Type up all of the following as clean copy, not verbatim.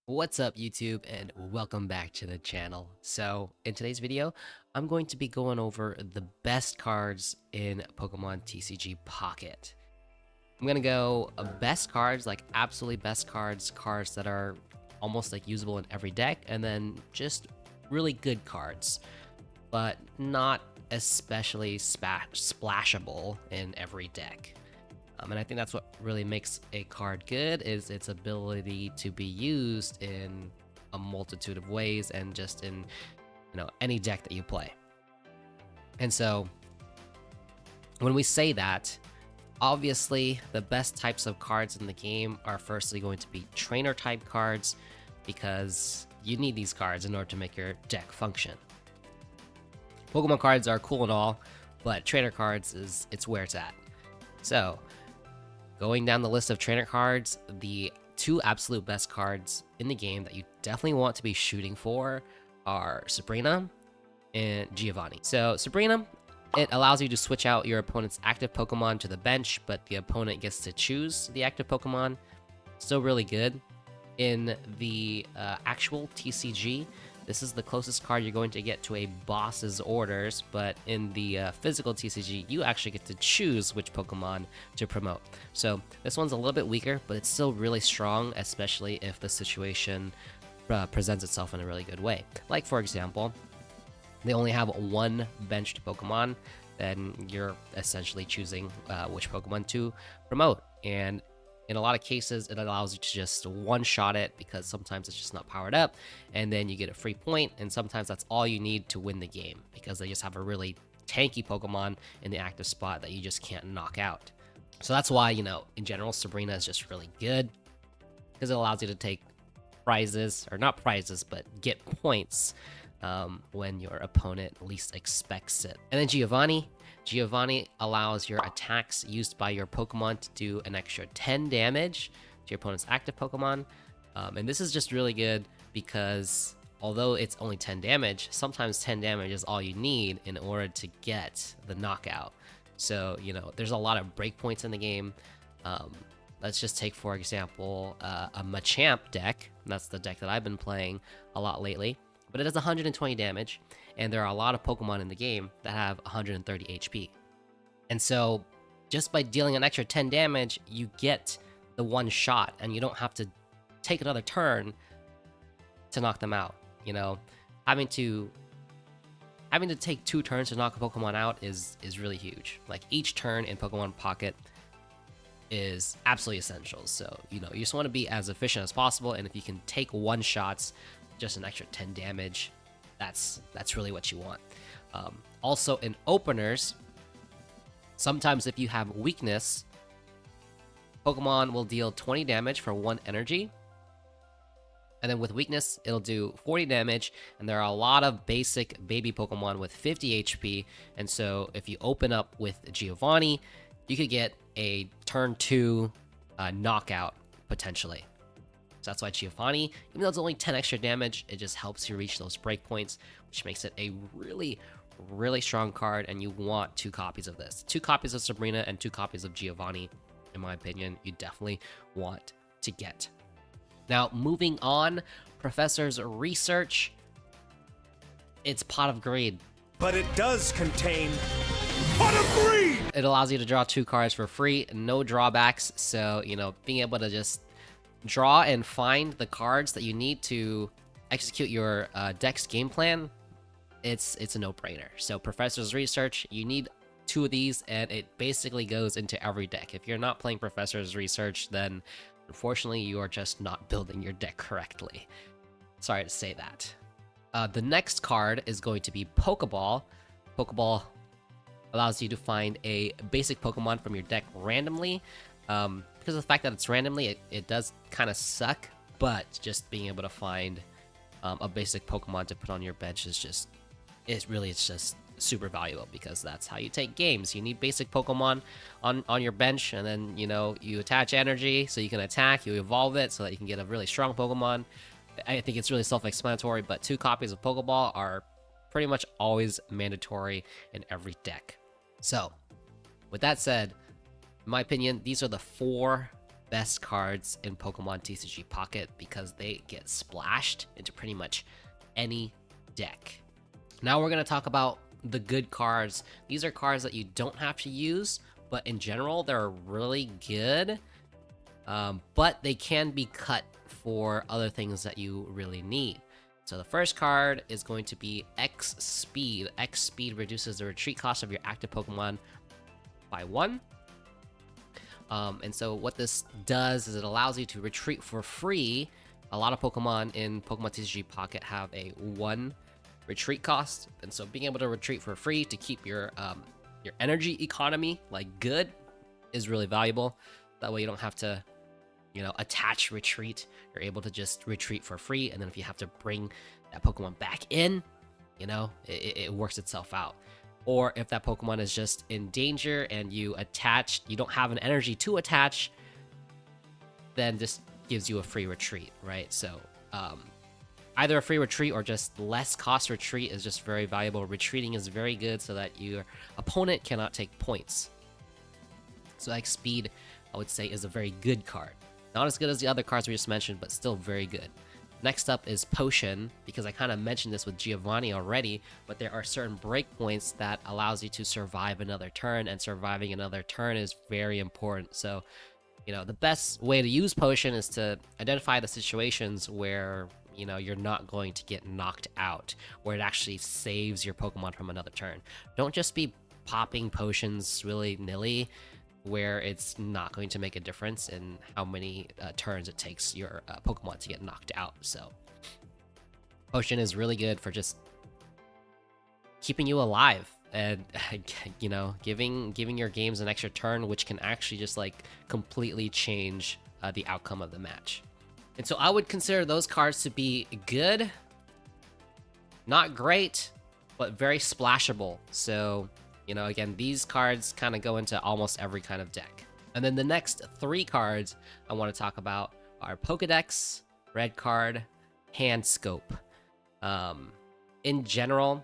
What's up YouTube and welcome back to the channel. So in today's video, I'm going to be going over the best cards in Pokemon TCG Pocket. I'm going to go best cards, like absolutely best cards, cards that are almost like usable in every deck, and then just really good cards, but not especially splashable in every deck. And I think that's what really makes a card good is its ability to be used in a multitude of ways and just in any deck that you play. And so when we say that, obviously the best types of cards in the game are firstly going to be trainer type cards because you need these cards in order to make your deck function. Pokemon cards are cool and all, but trainer cards it's where it's at. So going down the list of trainer cards, the two absolute best cards in the game that you definitely want to be shooting for are Sabrina and Giovanni. So Sabrina, it allows you to switch out your opponent's active Pokemon to the bench, but the opponent gets to choose the active Pokemon. Still really good. In the actual TCG, this is the closest card you're going to get to a boss's orders, but in the physical TCG, you actually get to choose which Pokemon to promote. So this one's a little bit weaker, but it's still really strong, especially if the situation presents itself in a really good way. Like, for example, they only have one benched Pokemon, then you're essentially choosing which Pokemon to promote. And in a lot of cases, it allows you to just one-shot it because sometimes it's just not powered up, and then you get a free point, and sometimes that's all you need to win the game because they just have a really tanky Pokemon in the active spot that you just can't knock out. So that's why, in general, Sabrina is just really good because it allows you to take prizes, or not prizes, but get points when your opponent least expects it. And then Giovanni allows your attacks used by your Pokemon to do an extra 10 damage to your opponent's active Pokemon. And this is just really good because although it's only 10 damage, sometimes 10 damage is all you need in order to get the knockout. So, there's a lot of breakpoints in the game. Let's just take, for example, a Machamp deck. That's the deck that I've been playing a lot lately. But it does 120 damage, and there are a lot of Pokemon in the game that have 130 HP. And so, just by dealing an extra 10 damage, you get the one shot, and you don't have to take another turn to knock them out. Having to take 2 turns to knock a Pokemon out is really huge. Like, each turn in Pokemon Pocket is absolutely essential. So, you just want to be as efficient as possible, and if you can take one shots, just an extra 10 damage, that's really what you want. Also in openers, sometimes if you have weakness, Pokemon will deal 20 damage for 1 energy, and then with weakness it'll do 40 damage, and there are a lot of basic baby Pokemon with 50 HP, and so if you open up with Giovanni, you could get a turn 2 knockout potentially. So that's why Giovanni, even though it's only 10 extra damage, it just helps you reach those breakpoints, which makes it a really, really strong card, and you want 2 copies of this. 2 copies of Sabrina and 2 copies of Giovanni, in my opinion, you definitely want to get. Now, moving on, Professor's Research, it's Pot of Greed. But it does contain Pot of Greed! It allows you to draw 2 cards for free, no drawbacks, so, being able to just draw and find the cards that you need to execute your deck's game plan, it's a no-brainer. So Professor's Research, you need 2 of these, and it basically goes into every deck. If you're not playing Professor's Research, then unfortunately you are just not building your deck correctly. Sorry to say that. The next card is going to be Pokeball. Pokeball allows you to find a basic Pokemon from your deck randomly. Because of the fact that it's randomly, it does kind of suck, but just being able to find a basic Pokemon to put on your bench is just super valuable, because that's how you take games. You need basic Pokemon on your bench, and then you attach energy so you can attack, you evolve it so that you can get a really strong Pokemon. I think it's really self-explanatory, but 2 copies of Pokeball are pretty much always mandatory in every deck. So with that said, in my opinion, these are the 4 best cards in Pokemon TCG Pocket because they get splashed into pretty much any deck. Now we're going to talk about the good cards. These are cards that you don't have to use, but in general, they're really good. But they can be cut for other things that you really need. So the first card is going to be X Speed. X Speed reduces the retreat cost of your active Pokemon by 1. And so what this does is it allows you to retreat for free. A lot of Pokemon in Pokemon TCG Pocket have a 1 retreat cost, and so being able to retreat for free to keep your energy economy like good is really valuable. That way you don't have to, attach retreat. You're able to just retreat for free, and then if you have to bring that Pokemon back in, it works itself out. Or if that Pokemon is just in danger and you don't have an energy to attach, then this gives you a free retreat, right? So either a free retreat or just less cost retreat is just very valuable. Retreating is very good so that your opponent cannot take points. So X Speed, I would say, is a very good card. Not as good as the other cards we just mentioned, but still very good. Next up is Potion, because I kind of mentioned this with Giovanni already, but there are certain breakpoints that allows you to survive another turn, and surviving another turn is very important. So, the best way to use Potion is to identify the situations where, you're not going to get knocked out, where it actually saves your Pokemon from another turn. Don't just be popping potions willy-nilly, where it's not going to make a difference in how many turns it takes your Pokemon to get knocked out. So Potion is really good for just keeping you alive and giving your games an extra turn, which can actually just like completely change the outcome of the match. And so I would consider those cards to be good, not great, but very splashable. So again, these cards kind of go into almost every kind of deck. And then the next 3 cards I want to talk about are Pokedex, Red Card, Hand Scope. In general,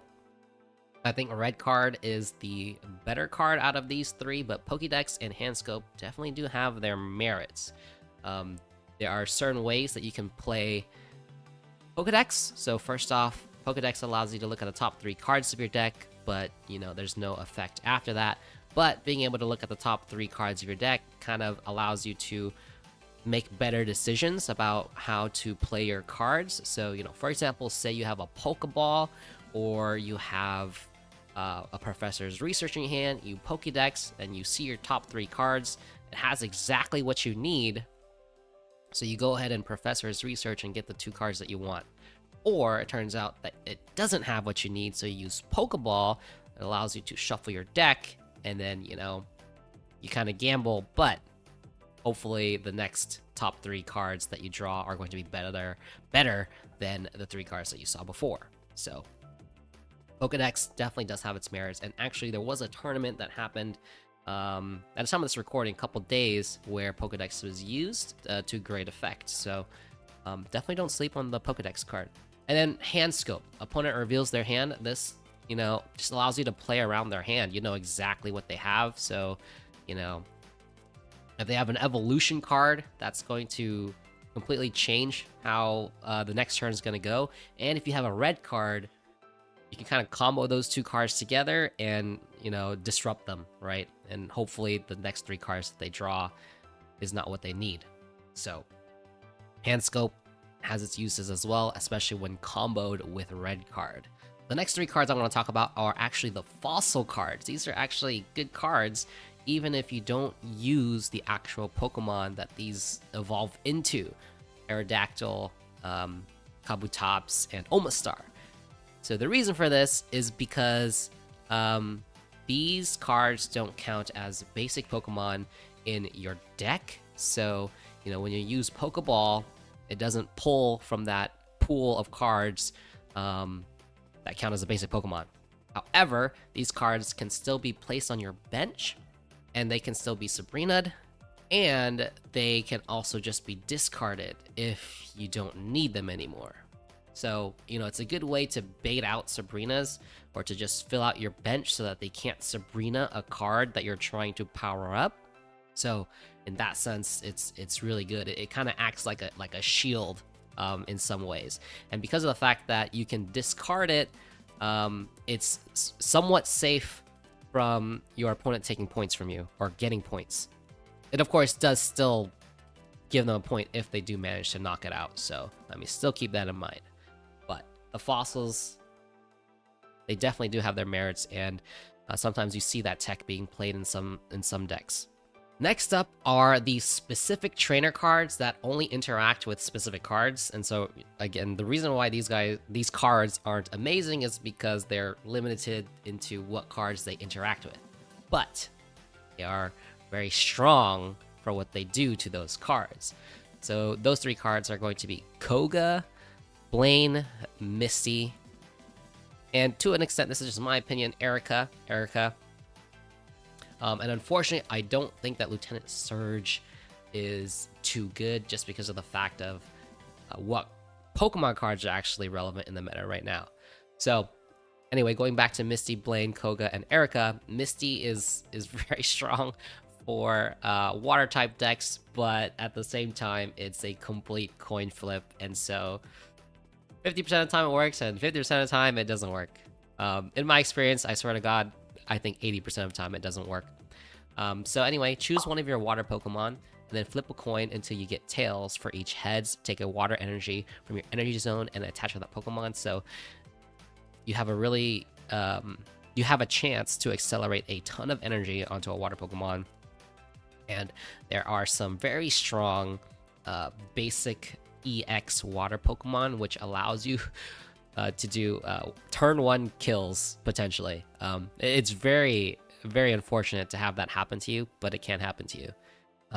I think Red Card is the better card out of these 3, but Pokedex and Hand Scope definitely do have their merits. There are certain ways that you can play Pokedex. So first off, Pokedex allows you to look at the top 3 cards of your deck, but there's no effect after that. But being able to look at the top 3 cards of your deck kind of allows you to make better decisions about how to play your cards. So for example, say you have a Pokeball, or you have a Professor's Research in your hand, you Pokedex, and you see your top 3 cards. It has exactly what you need, so you go ahead and Professor's Research and get the 2 cards that you want. Or it turns out that it doesn't have what you need, so you use Pokeball. It allows you to shuffle your deck, and then, you kind of gamble, but hopefully the next top 3 cards that you draw are going to be better than the 3 cards that you saw before. So Pokedex definitely does have its merits, and actually there was a tournament that happened at the time of this recording, a couple days, where Pokedex was used to great effect. So definitely don't sleep on the Pokedex card. And then Hand Scope. Opponent reveals their hand. This, just allows you to play around their hand. You know exactly what they have. So, if they have an evolution card, that's going to completely change how the next turn is going to go. And if you have a red card, you can kind of combo those 2 cards together and, disrupt them, right? And hopefully the next 3 cards that they draw is not what they need. So Hand Scope has its uses as well, especially when comboed with Red Card. The next 3 cards I want to talk about are actually the fossil cards. These are actually good cards, even if you don't use the actual Pokemon that these evolve into. Aerodactyl, Kabutops, and Omastar. So the reason for this is because these cards don't count as basic Pokemon in your deck. So, when you use Pokeball, it doesn't pull from that pool of cards that count as a basic Pokemon. However, these cards can still be placed on your bench, and they can still be Sabrina'd, and they can also just be discarded if you don't need them anymore. So, it's a good way to bait out Sabrinas, or to just fill out your bench so that they can't Sabrina a card that you're trying to power up. So, in that sense, it's really good. It kind of acts like a shield in some ways, and because of the fact that you can discard it, it's somewhat safe from your opponent taking points from you or getting points. It of course does still give them a point if they do manage to knock it out. So let me still keep that in mind. But the fossils, they definitely do have their merits, and sometimes you see that tech being played in some decks. Next up are the specific trainer cards that only interact with specific cards. And so again, the reason why these cards aren't amazing is because they're limited into what cards they interact with. But they are very strong for what they do to those cards. So those 3 cards are going to be Koga, Blaine, Misty, and to an extent, this is just my opinion, Erica. And unfortunately, I don't think that Lieutenant Surge is too good just because of the fact of what Pokemon cards are actually relevant in the meta right now. So anyway, going back to Misty, Blaine, Koga, and Erica, Misty is very strong for water type decks, but at the same time, it's a complete coin flip. And so 50% of the time it works, and 50% of the time it doesn't work. In my experience, I swear to God, I think 80% of the time it doesn't work. So anyway, choose one of your water Pokemon, and then flip a coin until you get tails for each heads. Take a water energy from your energy zone and attach it to that Pokemon. So you have a really, you have a chance to accelerate a ton of energy onto a water Pokemon. And there are some very strong basic EX water Pokemon, which allows you to do turn 1 kills potentially. It's very, very unfortunate to have that happen to you, but it can happen to you.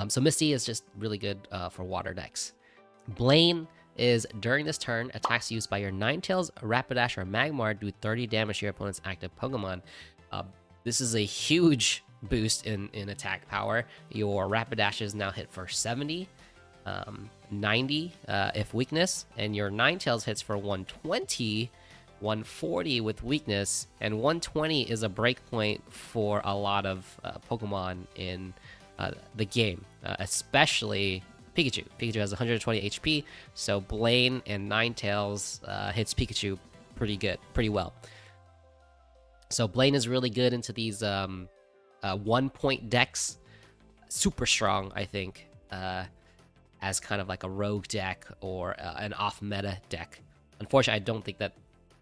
So Misty is just really good for water decks. Blaine is during this turn, attacks used by your Ninetales, Rapidash, or Magmar do 30 damage to your opponent's active Pokemon. This is a huge boost in attack power. Your Rapidashes now hit for 70. 90 if weakness, and your Ninetales hits for 120, 140 with weakness, and 120 is a breakpoint for a lot of Pokemon in the game, especially Pikachu. Pikachu has 120 HP, so Blaine and Ninetales hits Pikachu pretty well. So Blaine is really good into these 1-point decks, super strong, I think. As kind of like a rogue deck or an off-meta deck. Unfortunately, I don't think that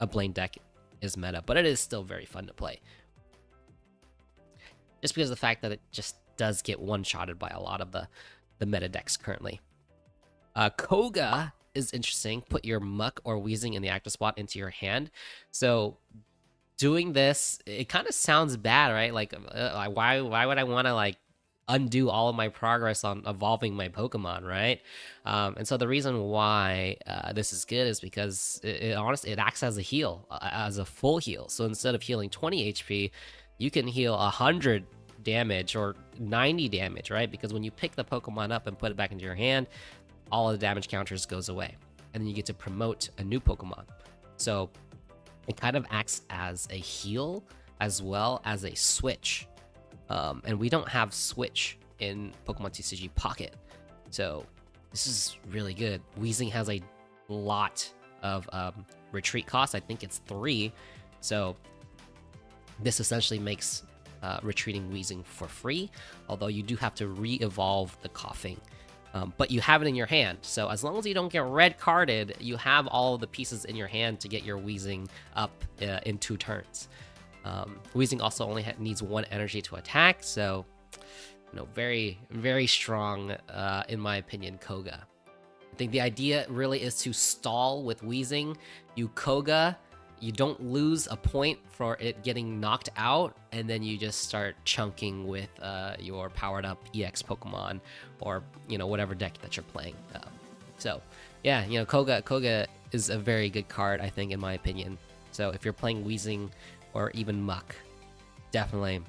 a Blaine deck is meta, but it is still very fun to play. Just because of the fact that it just does get one-shotted by a lot of the meta decks currently. Koga is interesting. Put your Muck or Weezing in the active spot into your hand. So doing this, it kind of sounds bad, right? Like why would I want to like undo all of my progress on evolving my Pokemon, right? And so the reason why this is good is because honestly, it acts as a heal, as a full heal. So instead of healing 20 HP, you can heal 100 damage or 90 damage, right? Because when you pick the Pokemon up and put it back into your hand, all of the damage counters goes away. And then you get to promote a new Pokemon. So it kind of acts as a heal as well as a switch. And we don't have switch in Pokemon TCG Pocket. So this is really good. Weezing has a lot of retreat costs. I think it's 3. So this essentially makes retreating Weezing for free, although you do have to re-evolve the Coughing. But you have it in your hand, so as long as you don't get red carded, you have all of the pieces in your hand to get your Weezing up in 2 turns. Weezing also only needs 1 energy to attack, so very, very strong in my opinion. Koga. I think the idea really is to stall with Weezing. You Koga, you don't lose a point for it getting knocked out, and then you just start chunking with your powered up EX Pokemon or whatever deck that you're playing. So yeah, Koga is a very good card, I think, in my opinion. So if you're playing Weezing or even Muck, definitely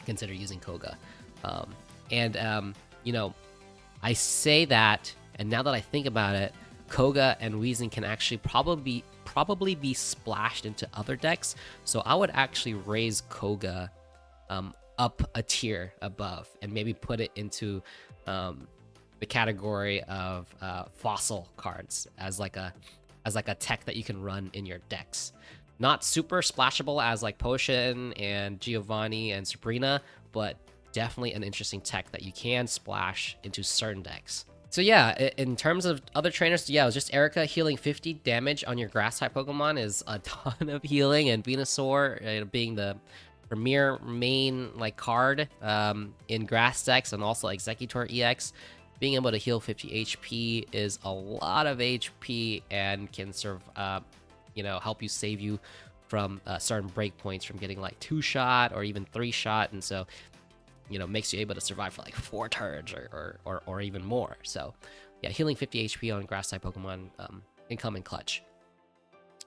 consider using Koga. I say that, and now that I think about it, Koga and Weezing can actually probably be splashed into other decks. So I would actually raise Koga up a tier above and maybe put it into the category of fossil cards as like a tech that you can run in your decks. Not super splashable as like Potion and Giovanni and Sabrina, but definitely an interesting tech that you can splash into certain decks. So yeah, in terms of other trainers, yeah, it was just Erica healing 50 damage on your grass type Pokemon is a ton of healing, and Venusaur being the premier main like card in grass decks, and also Executor EX, being able to heal 50 HP is a lot of HP and can serve, help you save you from certain breakpoints from getting like 2-shot or even 3-shot, and so makes you able to survive for like 4 turns or even more. So yeah, healing 50 HP on grass type Pokemon can come in clutch.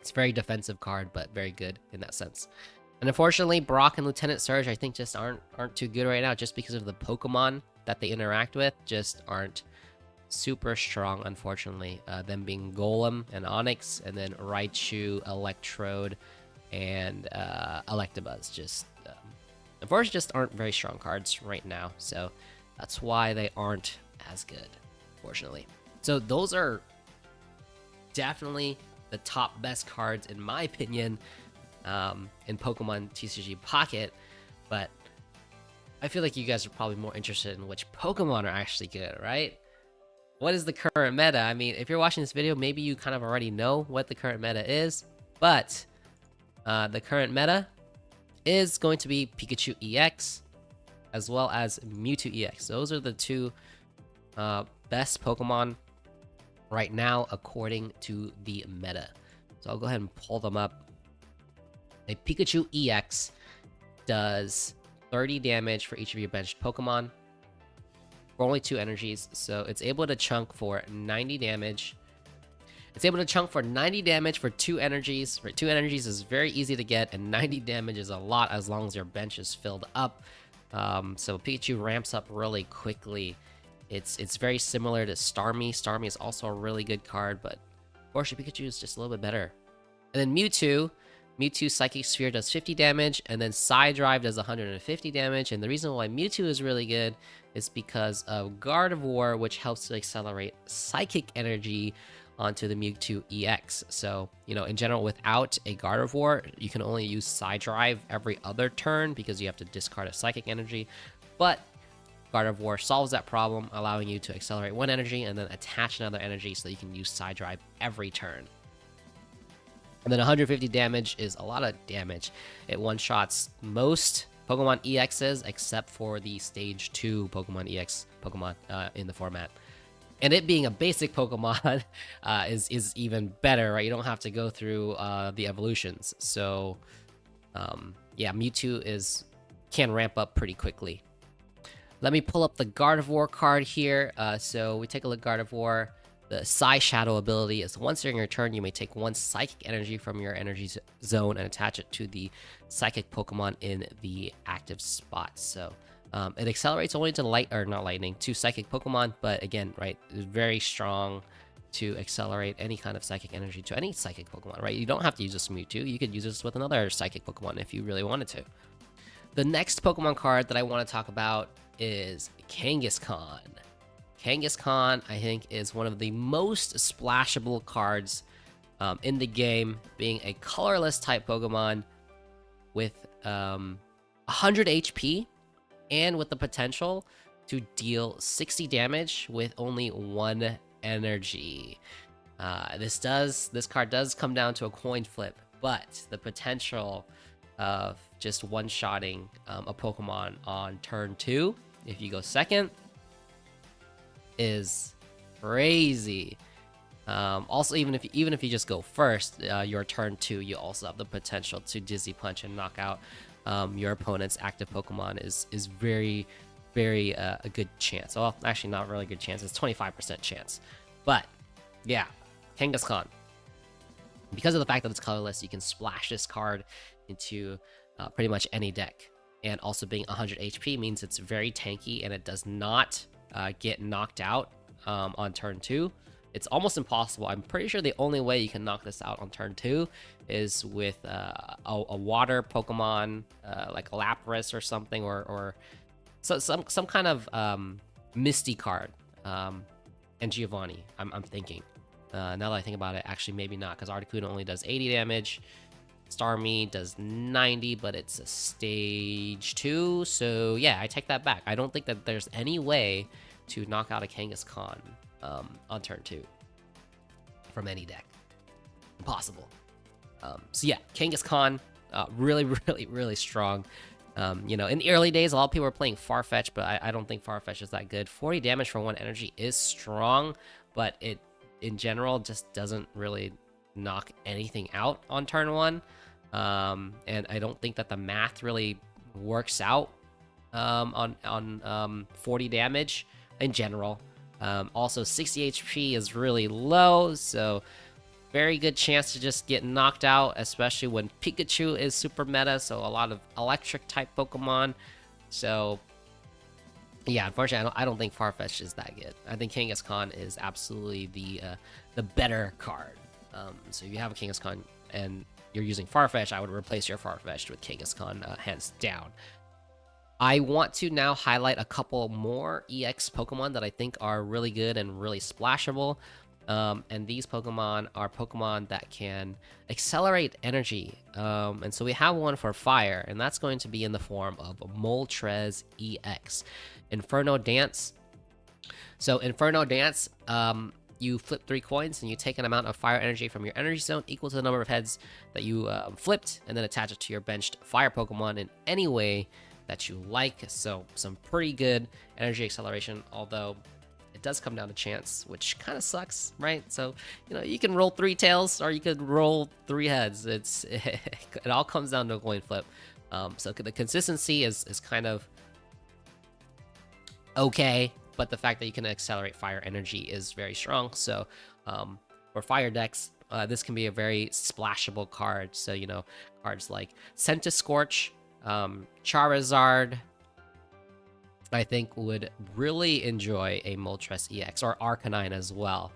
It's a very defensive card, but very good in that sense. And unfortunately, Brock and Lieutenant Surge, I think, just aren't too good right now, just because of the Pokemon that they interact with, just aren't super strong, unfortunately. Them being Golem and Onyx, and then Raichu, Electrode, and Electabuzz, just unfortunately just aren't very strong cards right now. So that's why they aren't as good, unfortunately. So those are definitely the top best cards, in my opinion, in Pokemon TCG Pocket, but I feel like you guys are probably more interested in which Pokemon are actually good, right? What is the current meta? I mean, if you're watching this video, maybe you kind of already know what the current meta is, but the current meta is going to be Pikachu EX as well as Mewtwo EX. Those are the two best Pokemon right now according to the meta. So I'll go ahead and pull them up. A Pikachu EX does 30 damage for each of your benched Pokemon for only 2 energies, so it's able to chunk for 90 damage. It's able to chunk for 90 damage for 2 energies. For 2 energies is very easy to get, and 90 damage is a lot as long as your bench is filled up. So Pikachu ramps up really quickly. It's very similar to Starmie. Starmie is also a really good card, but unfortunately Pikachu is just a little bit better. And then Mewtwo Psychic Sphere does 50 damage, and then Psy Drive does 150 damage. And the reason why Mewtwo is really good is because of Gardevoir, which helps to accelerate Psychic Energy onto the Mewtwo EX. So, in general, without a Gardevoir, you can only use Psy Drive every other turn because you have to discard a Psychic Energy. But Gardevoir solves that problem, allowing you to accelerate one energy and then attach another energy so that you can use Psy Drive every turn. And then 150 damage is a lot of damage. It one-shots most Pokemon EXs except for the Stage 2 Pokemon EX Pokemon in the format. And it being a basic Pokemon is even better, right? You don't have to go through the evolutions. So, yeah, Mewtwo can ramp up pretty quickly. Let me pull up the Gardevoir card here. So we take a look at Gardevoir. The Psy Shadow ability is once during your turn, you may take 1 Psychic Energy from your energy zone and attach it to the Psychic Pokemon in the active spot. So it accelerates only to to Psychic Pokemon, but again, right, it's very strong to accelerate any kind of Psychic Energy to any Psychic Pokemon, right? You don't have to use this Mewtwo. You could use this with another Psychic Pokemon if you really wanted to. The next Pokemon card that I want to talk about is Kangaskhan. Kangaskhan, I think, is one of the most splashable cards in the game, being a colorless type Pokemon with 100 HP and with the potential to deal 60 damage with only 1 energy. This card does come down to a coin flip, but the potential of just one-shotting a Pokemon on turn 2, if you go second, is crazy. Also, even if you just go first, your turn 2, you also have the potential to Dizzy Punch and knock out your opponent's active Pokemon. Is very, very a good chance. Well, actually, not really good chance. It's 25% chance. But yeah, Kangaskhan. Because of the fact that it's colorless, you can splash this card into pretty much any deck. And also being 100 HP means it's very tanky and it does not get knocked out on turn 2. It's almost impossible. I'm pretty sure the only way you can knock this out on turn 2 is with a water Pokemon, like a Lapras or something, or some kind of Misty card. And Giovanni, I'm thinking. Now that I think about it, actually maybe not, because Articuno only does 80 damage. Starmie does 90, but it's a stage 2. So yeah, I take that back. I don't think that there's any way to knock out a Kangaskhan on turn 2 from any deck. Impossible. So yeah, Kangaskhan, really, really, really strong. You know, in the early days, a lot of people were playing Farfetch, but I don't think Farfetch is that good. 40 damage for 1 energy is strong, but it, in general, just doesn't really knock anything out on turn 1. And I don't think that the math really works out on 40 damage in general. Also, 60 HP is really low, so very good chance to just get knocked out, especially when Pikachu is super meta, so a lot of electric type Pokemon. So yeah, unfortunately, I don't think Farfetch is that good. I think Kangaskhan is absolutely the better card. So if you have a Kangaskhan and you're using Farfetch, I would replace your Farfetch with Kangaskhan, hands down. I want to now highlight a couple more EX Pokemon that I think are really good and really splashable. And these Pokemon are Pokemon that can accelerate energy. And so we have one for fire, and that's going to be in the form of Moltres EX. Inferno Dance. So Inferno Dance, you flip 3 coins and you take an amount of fire energy from your energy zone equal to the number of heads that you flipped, and then attach it to your benched fire Pokemon in any way that you like. So some pretty good energy acceleration, although it does come down to chance, which kind of sucks, right? So, you know, you can roll 3 tails or you could roll 3 heads. It all comes down to a coin flip. So the consistency is kind of okay, but the fact that you can accelerate fire energy is very strong. So for fire decks, this can be a very splashable card. So, you know, cards like Centiskorch, Charizard, I think would really enjoy a Moltres EX, or Arcanine as well.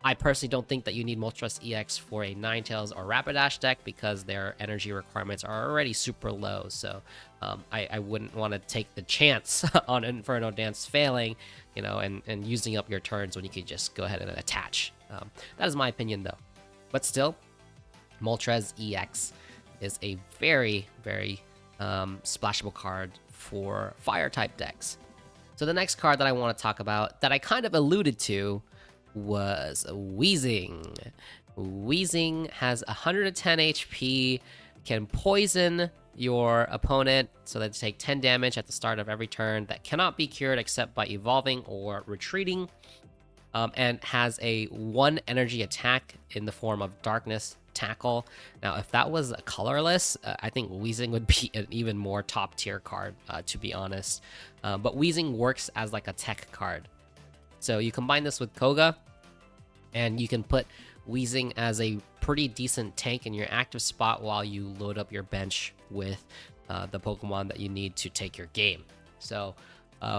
I personally don't think that you need Moltres EX for a Ninetales or Rapidash deck because their energy requirements are already super low. So I wouldn't want to take the chance on Inferno Dance failing, you know, and using up your turns when you could just go ahead and attach. That is my opinion, though. But still, Moltres EX is a very, very splashable card for fire type decks. So the next card that I want to talk about that I kind of alluded to was Wheezing. Wheezing has 110 HP, can poison your opponent so that they take 10 damage at the start of every turn, that cannot be cured except by evolving or retreating, and has a 1 energy attack in the form of Darkness Tackle. Now, if that was colorless, I think Wheezing would be an even more top tier card, to be honest. But Wheezing works as like a tech card. So you combine this with Koga, and you can put Wheezing as a pretty decent tank in your active spot while you load up your bench with the Pokemon that you need to take your game. So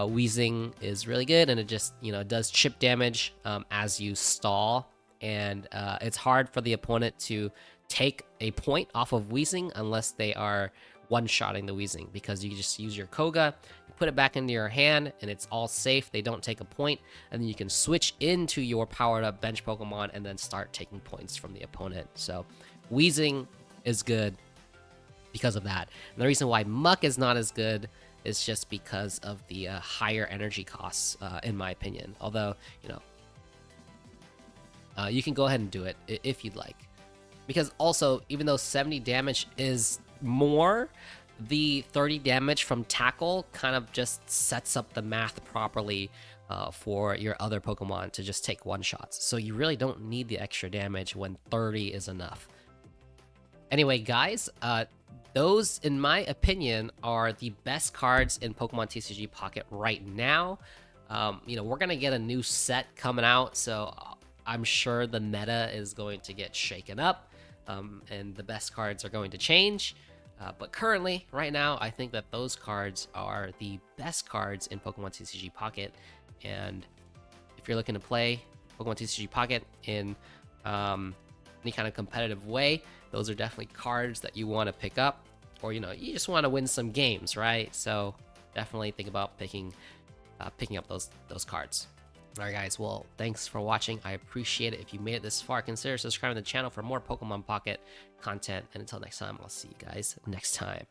Wheezing is really good, and it just, you know, does chip damage as you stall, and it's hard for the opponent to take a point off of Wheezing unless they are one-shotting the Wheezing, because you just use your Koga, you put it back into your hand, and it's all safe. They don't take a point, and then you can switch into your powered-up bench Pokemon and then start taking points from the opponent. So Wheezing is good because of that. And the reason why Muck is not as good is just because of the higher energy costs, in my opinion. Although, you know, you can go ahead and do it if you'd like. Because also, even though 70 damage is more, the 30 damage from Tackle kind of just sets up the math properly for your other Pokemon to just take one-shots. So you really don't need the extra damage when 30 is enough. Anyway, guys, those, in my opinion, are the best cards in Pokemon TCG Pocket right now. You know, we're going to get a new set coming out, so I'm sure the meta is going to get shaken up, and the best cards are going to change. But currently, right now, I think that those cards are the best cards in Pokemon TCG Pocket. And if you're looking to play, Pokemon TCG Pocket in any kind of competitive way, those are definitely cards that you want to pick up, or you just want to win some games, right? So definitely think about picking up those cards. All right, guys. Well, thanks for watching. I appreciate it. If you made it this far, consider subscribing to the channel for more Pokemon Pocket content. And until next time, I'll see you guys next time.